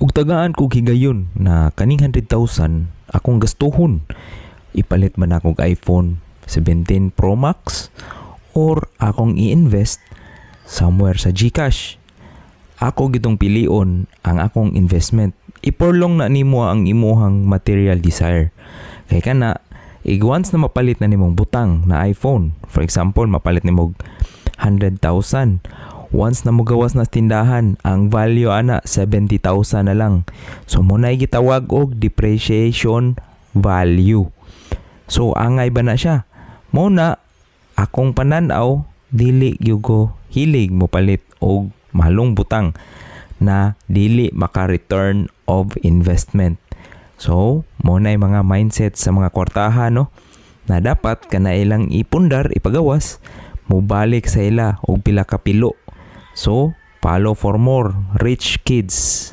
Ug tagaan ko higayon na kaning 100,000 akong gastuhon. Ipalit man akong iPhone 17 Pro Max or akong i-invest somewhere sa GCash. Ako gitong pilion ang akong investment. Iporlong na nimo ang imuhang material desire. Kay kana, once na mapalit na nimong butang na iPhone, for example, mapalit nimo 100,000, once na mo gawas na tindahan, ang value ana 70,000 na lang. So muna gitawag og depreciation value. So angay ba na siya? Muna akong pananaw, dili gyud ko hilig mo palit og mahalong butang na dili maka-return of investment. So, mo na mga mindset sa mga kwartahan, no? Na dapat kana ilang ipundar, ipagawas, mubalik sa ila og pila ka pilo. So, follow for more rich kids.